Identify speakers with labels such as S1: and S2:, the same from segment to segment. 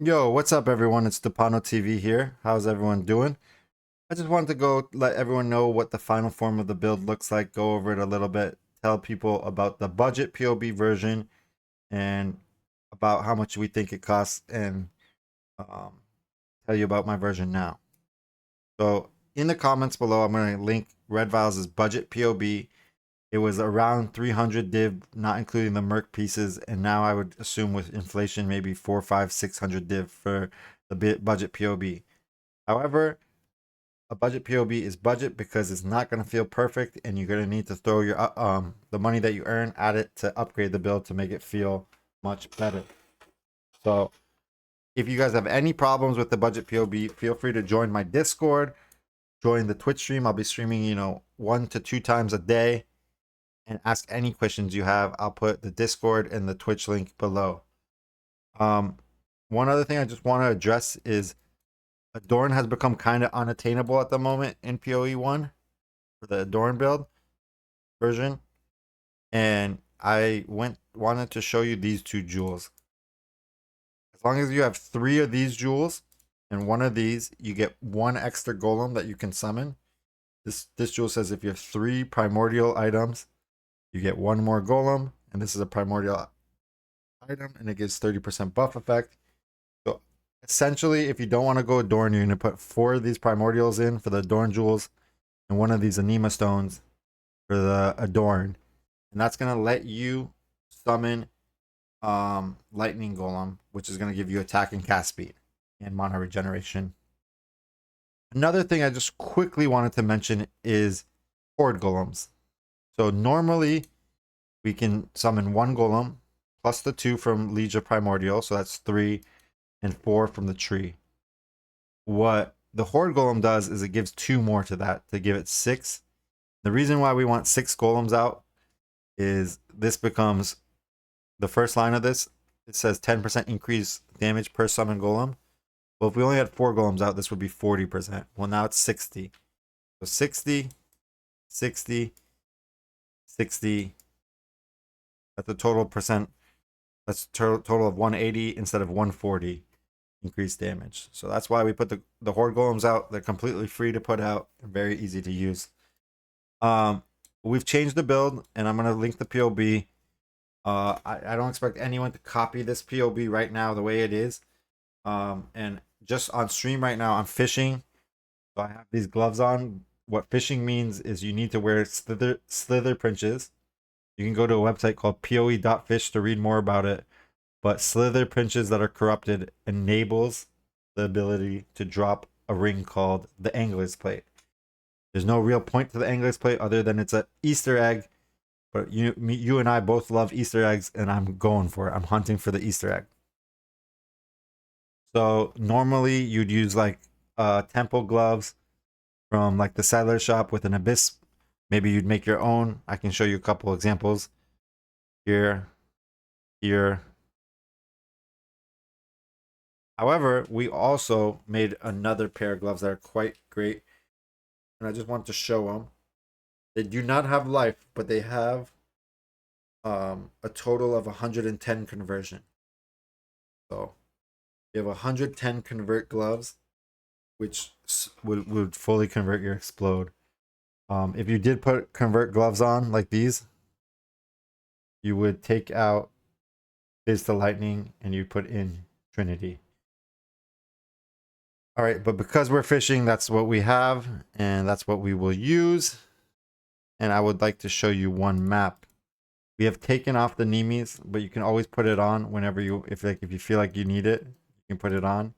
S1: Yo, what's up, everyone? It's Stepano TV here. How's everyone doing? I just wanted to go let everyone know what the final form of the build looks like, go over it a little bit, tell people about the budget POB version, and about how much we think it costs, and um, tell you about my version now. So, in the comments below, I'm going to link Red Vials' budget POB. It was around 300 div, not including the merc pieces, and now I would assume with inflation, maybe 4, 5, 600 div for the budget POB. However, a budget POB is budget because it's not going to feel perfect, and you're going to need to throw your the money that you earn at it to upgrade the build to make it feel much better. So, if you guys have any problems with the budget POB, feel free to join my Discord, join the Twitch stream. I'll be streaming, 1 to 2 times a day, and ask any questions you have. I'll put the Discord and the Twitch link below. One other thing I just want to address is Adorn has become kind of unattainable at the moment in PoE 1 for the Adorn build version. And I wanted to show you these 2 jewels. As long as you have 3 of these jewels and 1 of these, you get 1 extra golem that you can summon. This jewel says if you have 3 primordial items, you get 1 more golem, and this is a primordial item, and it gives 30% buff effect. So essentially, if you don't want to go Adorn, you're going to put 4 of these primordials in for the Adorn jewels and 1 of these Anima stones for the Adorn. And that's going to let you summon Lightning Golem, which is going to give you attack and cast speed and mana regeneration. Another thing I just quickly wanted to mention is Horde Golems. So normally we can summon 1 Golem plus the 2 from Liege of Primordial, so that's 3, and 4 from the tree. What the Horde Golem does is it gives 2 more to that to give it 6. The reason why we want 6 golems out is this becomes the first line of this. It says 10% increase damage per summon golem. Well, if we only had 4 golems out, this would be 40%. Well, now it's 60. So 60, 60, 60. That's a total percent. That's total of 180 instead of 140 increased damage. So that's why we put the Horde Golems out. They're completely free to put out and very easy to use. We've changed the build, and I'm going to link the POB. I don't expect anyone to copy this POB right now the way it is. And just on stream right now, I'm fishing. So I have these gloves on. What fishing means is you need to wear slither pinches. You can go to a website called poe.fish to read more about it. But slither pinches that are corrupted enables the ability to drop a ring called the Angler's Plate. There's no real point to the Angler's Plate other than it's an Easter egg. But you and I both love Easter eggs, and I'm going for it. I'm hunting for the Easter egg. So normally you'd use like temple gloves from like the Saddler shop with an abyss. Maybe you'd make your own. I can show you a couple examples here. However, we also made another pair of gloves that are quite great, and I just want to show them. They do not have life, but they have a total of 110 conversion. So you have 110 convert gloves, which would fully convert your explode. If you did put convert gloves on like these, you would take out Fizz to Lightning and you put in Trinity. All right, but because we're fishing, that's what we have, and that's what we will use. And I would like to show you one map. We have taken off the Nemes, but you can always put it on whenever if you feel like you need it, you can put it on.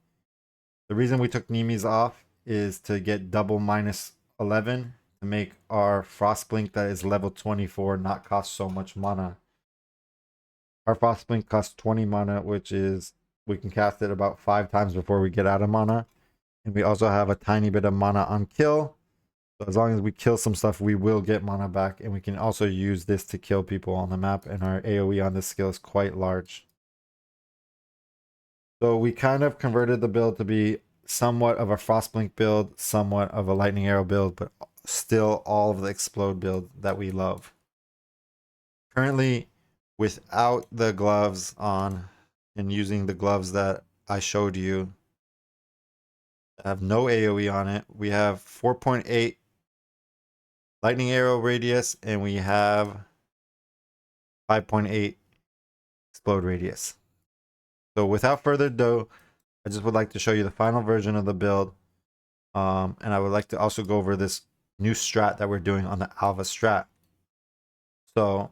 S1: The reason we took Nemes off is to get double -11 to make our Frostblink that is level 24 not cost so much mana. Our Frostblink costs 20 mana, which is we can cast it about 5 times before we get out of mana. And we also have a tiny bit of mana on kill. So as long as we kill some stuff, we will get mana back. And we can also use this to kill people on the map. And our AoE on this skill is quite large. So we kind of converted the build to be somewhat of a Frostblink build, somewhat of a Lightning Arrow build, but still all of the Explode build that we love. Currently, without the gloves on and using the gloves that I showed you have no AoE on it. We have 4.8 lightning arrow radius, and we have 5.8 explode radius. So without further ado, I just would like to show you the final version of the build. And I would like to also go over this new strat that we're doing on the Alva strat. So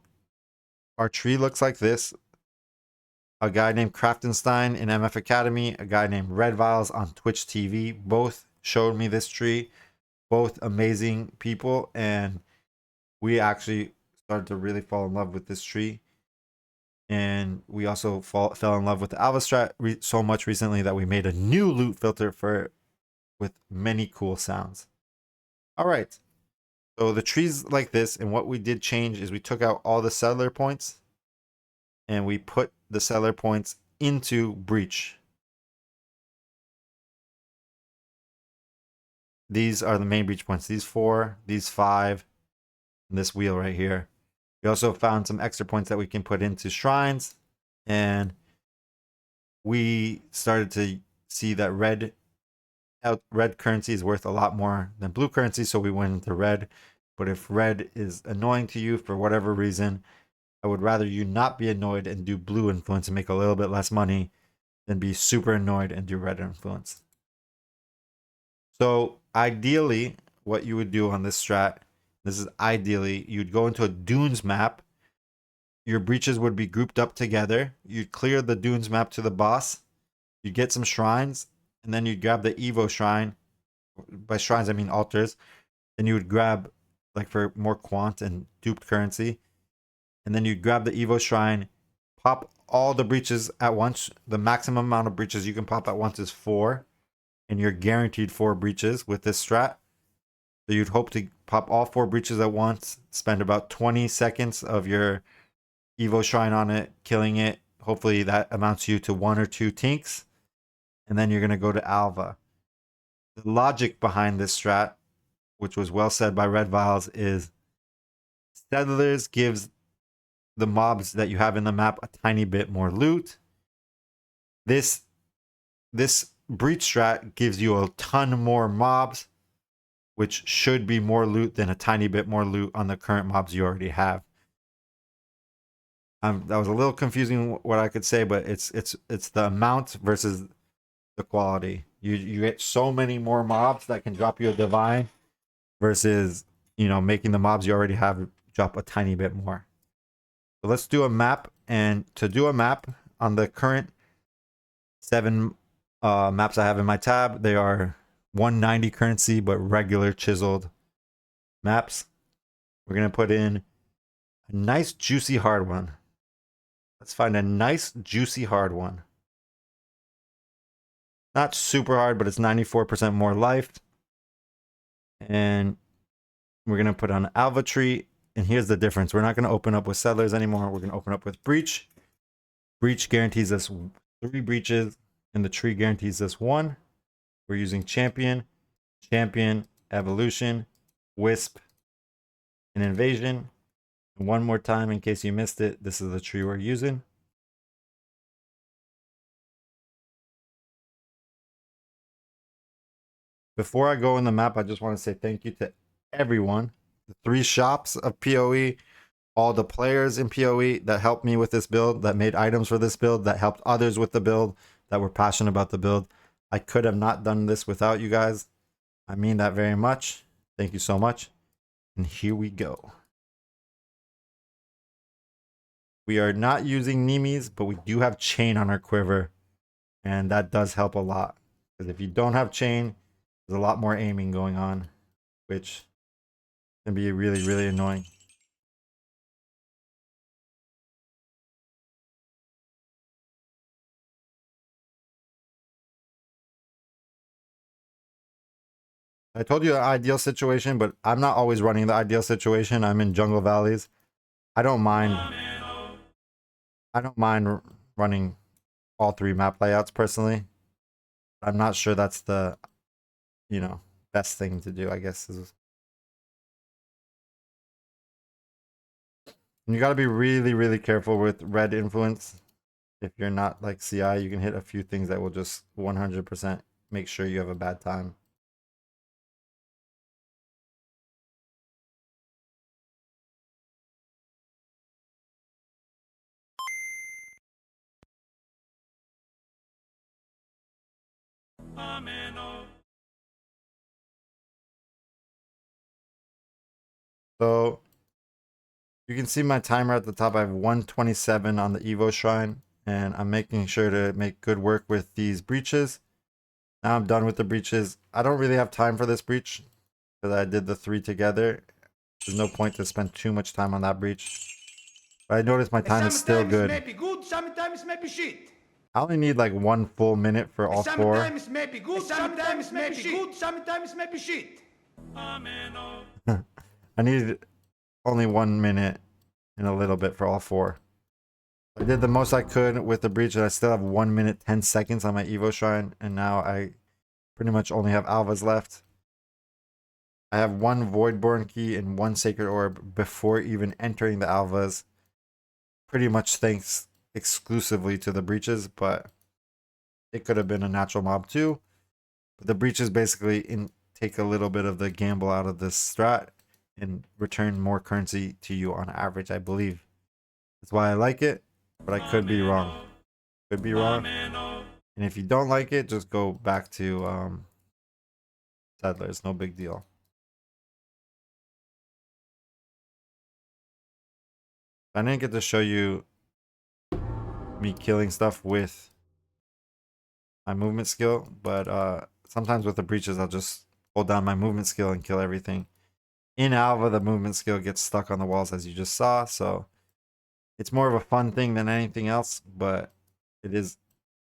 S1: our tree looks like this. A guy named Craftenstein in MF Academy, a guy named Red Vials on Twitch TV, both showed me this tree. Both amazing people, and we actually started to really fall in love with this tree. And we also fell in love with the Alva strat so much recently that we made a new loot filter for it with many cool sounds. All right, so the tree's like this, and what we did change is we took out all the settler points and we put the settler points into breach. These are the main breach points. These 4, these 5, and this wheel right here. We also found some extra points that we can put into shrines, and we started to see that red currency is worth a lot more than blue currency, so we went into red. But if red is annoying to you for whatever reason, I would rather you not be annoyed and do blue influence and make a little bit less money than be super annoyed and do red influence. So ideally, what you would do on this strat, this is ideally, you'd go into a dunes map. Your breaches would be grouped up together. You'd clear the dunes map to the boss. You'd get some shrines, and then you'd grab the Evo shrine. By shrines, I mean altars. Then you would grab, like for more quant and duped currency. And then you'd grab the Evo shrine, pop all the breaches at once. The maximum amount of breaches you can pop at once is 4. And you're guaranteed 4 breaches with this strat. So you'd hope to pop all 4 breaches at once, spend about 20 seconds of your Evo shrine on it, killing it. Hopefully that amounts you to 1 or 2 tinks. And then you're going to go to Alva. The logic behind this strat, which was well said by Red Vials, is settlers gives the mobs that you have in the map a tiny bit more loot. This breach strat gives you a ton more mobs, which should be more loot than a tiny bit more loot on the current mobs you already have. That was a little confusing what I could say, but it's the amount versus the quality. You get so many more mobs that can drop you a divine versus, you know, making the mobs you already have drop a tiny bit more. So let's do a map, and to do a map on the current 7 maps I have in my tab, they are 190 currency but regular chiseled maps. We're gonna put in a nice juicy hard one. Let's find a nice juicy hard one. Not super hard, but it's 94% more life. And we're gonna put on Alva tree. And here's the difference. We're not gonna open up with settlers anymore. We're gonna open up with breach. Breach guarantees us 3 breaches, and the tree guarantees us 1. We're using champion, evolution, wisp, and invasion. And one more time, in case you missed it, this is the tree we're using. Before I go in the map, I just want to say thank you to everyone, the 3 shops of POE, all the players in POE that helped me with this build, that made items for this build, that helped others with the build, that were passionate about the build. I could have not done this without you guys. I mean that very much. Thank you so much. And here we go. We are not using Nemes, but we do have chain on our quiver. And that does help a lot. Because if you don't have chain, there's a lot more aiming going on, which can be really, really annoying. I told you the ideal situation, but I'm not always running the ideal situation. I'm in jungle valleys. I don't mind. I don't mind running all 3 map layouts personally. I'm not sure that's the, you know, best thing to do, I guess. And you got to be really, really careful with red influence. If you're not like CI, you can hit a few things that will just 100% make sure you have a bad time. So you can see my timer at the top. I have 127 on the Evo Shrine, and I'm making sure to make good work with these breaches. Now I'm done with the breaches. I don't really have time for this breach because I did the 3 together. There's no point to spend too much time on that breach. But I noticed my time is still good.
S2: Sometimes maybe good, sometimes maybe shit.
S1: I only need like 1 full minute for all 4.
S2: Sometimes maybe good, sometimes maybe good, sometimes maybe shit.
S1: I needed only 1 minute and a little bit for all 4. I did the most I could with the breach, and I still have 1 minute 10 seconds on my Evo Shrine, and now I pretty much only have Alvas left. I have 1 Voidborn key and 1 Sacred Orb before even entering the Alvas. Pretty much thanks exclusively to the breaches, but it could have been a natural mob too. But the breaches basically take a little bit of the gamble out of this strat and return more currency to you on average, I believe. That's why I like it, but I could be wrong. Could be wrong. And if you don't like it, just go back to Settlers. No big deal. I didn't get to show you me killing stuff with my movement skill, but sometimes with the breaches, I'll just hold down my movement skill and kill everything. In Alva, the movement skill gets stuck on the walls, as you just saw, so it's more of a fun thing than anything else, but it is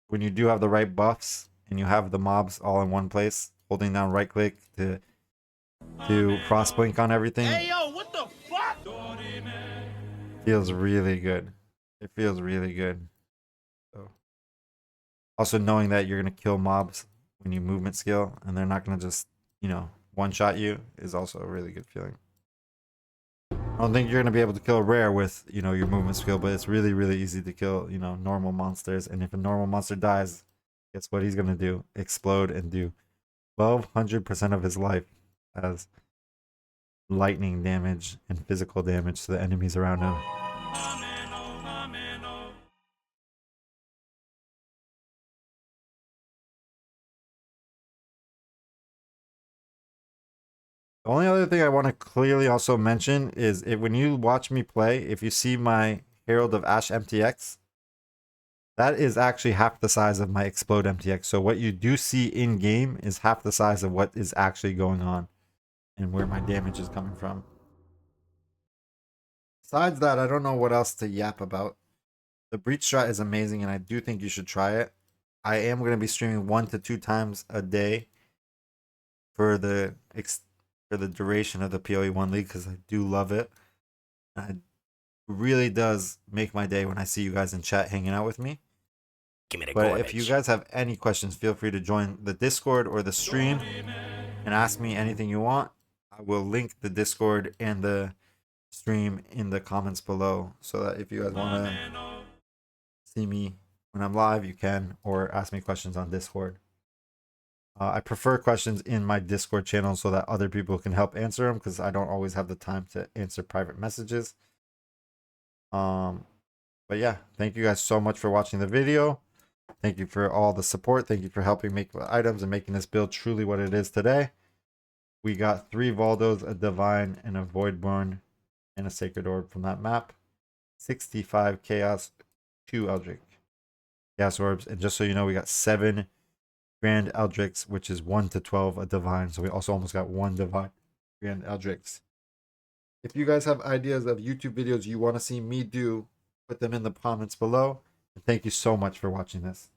S1: when you do have the right buffs and you have the mobs all in one place, holding down right click to Frostblink on everything.
S2: Hey yo, what the fuck?
S1: Feels really good. It feels really good. So, also knowing that you're gonna kill mobs when you movement skill and they're not gonna just, you know, one-shot you is also a really good feeling. I don't think you're gonna be able to kill rare with, you know, your movement skill, but it's really, really easy to kill, you know, normal monsters. And if a normal monster dies, guess what he's gonna do? Explode and do 1200% of his life as lightning damage and physical damage to the enemies around him. The only other thing I want to clearly also mention is when you watch me play, if you see my Herald of Ash MTX, that is actually half the size of my Explode MTX. So what you do see in game is half the size of what is actually going on and where my damage is coming from. Besides that, I don't know what else to yap about. The Breach strat is amazing and I do think you should try it. I am going to be streaming 1 to 2 times a day for the duration of the POE 1 League because I do love it. It really does make my day when I see you guys in chat hanging out with me. But if you guys have any questions, feel free to join the Discord or the stream and ask me anything you want. I will link the Discord and the stream in the comments below so that if you guys want to see me when I'm live, you can, or ask me questions on Discord. I prefer questions in my Discord channel so that other people can help answer them because I don't always have the time to answer private messages. But yeah, thank you guys so much for watching the video. Thank you for all the support. Thank you for helping make the items and making this build truly what it is today. We got 3 Voldos, a Divine, and a Voidborn, and a Sacred Orb from that map. 65 Chaos, 2 Eldritch Chaos Orbs, and just so you know, we got 7 Grand Eldritchs, which is 1 to 12 a Divine. So we also almost got 1 Divine Grand Eldritchs. If you guys have ideas of YouTube videos you want to see me do, put them in the comments below. And thank you so much for watching this.